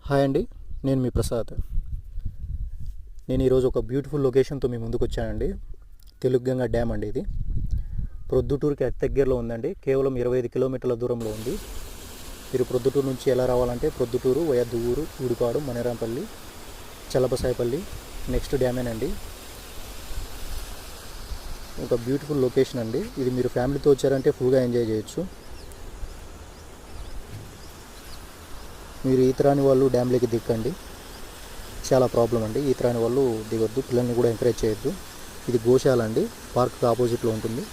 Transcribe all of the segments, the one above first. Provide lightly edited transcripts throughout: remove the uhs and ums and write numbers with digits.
Hi అండి, నేను మీ ప్రసాద్. నేను ఈరోజు ఒక బ్యూటిఫుల్ లొకేషన్తో మీ ముందుకు వచ్చానండి. తెలుగుగంగ డ్యామ్ అండి. ఇది ప్రొద్దుటూరుకి అతి దగ్గరలో ఉందండి. కేవలం 25 కిలోమీటర్ల దూరంలో ఉంది. మీరు ప్రొద్దుటూరు నుంచి ఎలా రావాలంటే ప్రొద్దుటూరు వయా దువ్వూరు, ఊడిపాడు, మనేరాంపల్లి, చల్లపసాయపల్లి నెక్స్ట్ డ్యామేనండి. ఒక బ్యూటిఫుల్ లొకేషన్ అండి. ఇది మీరు ఫ్యామిలీతో వచ్చారంటే ఫుల్గా ఎంజాయ్ చేయొచ్చు. మీరు ఈత రాని వాళ్ళు డ్యామ్లోకి దిక్కండి, చాలా ప్రాబ్లం అండి. ఈత రాని వాళ్ళు దిగొద్దు, పిల్లల్ని కూడా ఎంకరేజ్ చేయొద్దు. ఇది గోశాల అండి, పార్క్కి ఆపోజిట్లో ఉంటుంది.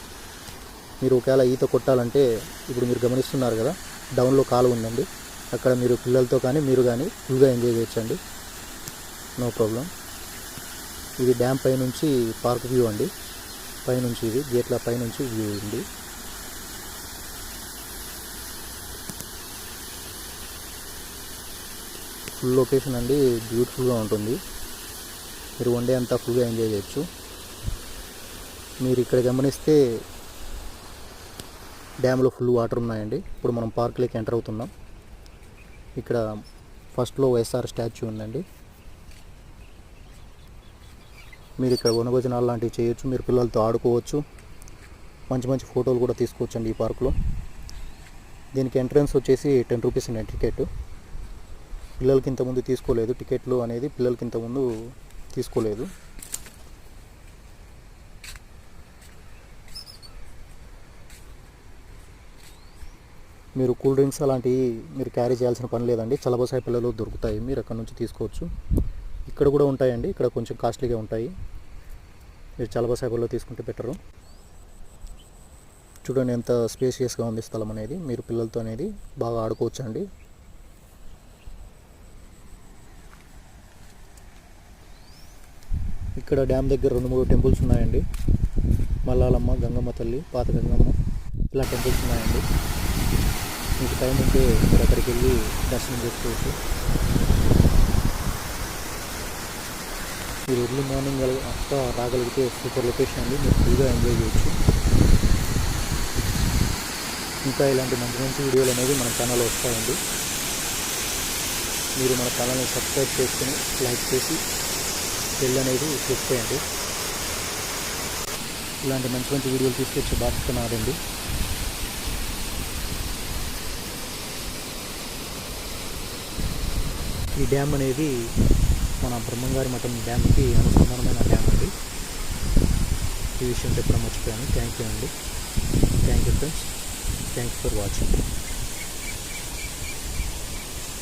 మీరు ఒకవేళ ఈత కొట్టాలంటే ఇప్పుడు మీరు గమనిస్తున్నారు కదా, డౌన్లో కాలువ ఉందండి. అక్కడ మీరు పిల్లలతో కానీ మీరు కానీ ఫుల్గా ఎంజాయ్ చేయొచ్చండి, నో ప్రాబ్లం. ఇది డ్యామ్ పైనుంచి పార్క్ వ్యూ అండి. పైనుంచి ఇది గేట్ల పైనుంచి వ్యూ ఉంది. ఫుల్ లొకేషన్ అండి, బ్యూటిఫుల్గా ఉంటుంది. మీరు వన్ డే అంతా ఫుల్గా ఎంజాయ్ చేయొచ్చు. మీరు ఇక్కడ గమనిస్తే డ్యామ్లో ఫుల్ వాటర్ ఉన్నాయండి. ఇప్పుడు మనం పార్క్లోకి ఎంటర్ అవుతున్నాం. ఇక్కడ ఫస్ట్లో వైఎస్ఆర్ స్టాచ్యూ ఉందండి. మీరు ఇక్కడ వనభోజనాలు లాంటివి చేయొచ్చు. మీరు పిల్లలతో ఆడుకోవచ్చు, మంచి మంచి ఫోటోలు కూడా తీసుకోవచ్చు అండి ఈ పార్కులో. దీనికి ఎంట్రన్స్ వచ్చేసి 10 రూపీస్ అండి టికెట్. పిల్లలకి ఇంతకుముందు తీసుకోలేదు, టికెట్లు అనేది పిల్లలకి ఇంతకుముందు తీసుకోలేదు. మీరు కూల్ డ్రింక్స్ అలాంటివి మీరు క్యారీ చేయాల్సిన పని లేదండి. చలబసాయి పిల్లలు దొరుకుతాయి, మీరు అక్కడ నుంచి తీసుకోవచ్చు. ఇక్కడ కూడా ఉంటాయండి, ఇక్కడ కొంచెం కాస్ట్లీగా ఉంటాయి. మీరు చలబసాయి పిల్లలు తీసుకుంటే బెటరు. చూడండి ఎంత స్పేషియస్గా ఉంది స్థలం అనేది. మీరు పిల్లలతో అనేది బాగా ఆడుకోవచ్చు అండి. ఇక్కడ డ్యామ్ దగ్గర 2-3 టెంపుల్స్ ఉన్నాయండి. మల్లాలమ్మ, గంగమ్మ తల్లి, పాత గంగమ్మ, ఇలా టెంపుల్స్ ఉన్నాయండి. మీకు టైం ఉంటే మీరు అక్కడికి వెళ్ళి దర్శనం చేసుకోవచ్చు. మీరు ఎర్లీ మార్నింగ్ అంతా రాగలిగితే సూపర్ లొకేషన్ అండి, మీరు ఫుల్గా ఎంజాయ్ చేయొచ్చు. ఇంకా ఇలాంటి మంచి మంచి వీడియోలు అనేది మన ఛానల్లో వస్తాయండి. మీరు మన ఛానల్ని సబ్స్క్రైబ్ చేసుకుని లైక్ చేసి బెల్ అనేది క్లిక్ చేయండి. ఇలాంటి మంచి మంచి వీడియోలు తీసుకొచ్చే బాధ్యత నాదండి. ఈ డ్యామ్ అనేది మన బ్రహ్మంగారి మఠం డ్యామ్కి అనుసంధానమైన డ్యామ్ అండి. ఈ విషయం చెప్పడం మర్చిపోయాను. థ్యాంక్ యూ అండి. Thank you friends. Thank you for watching.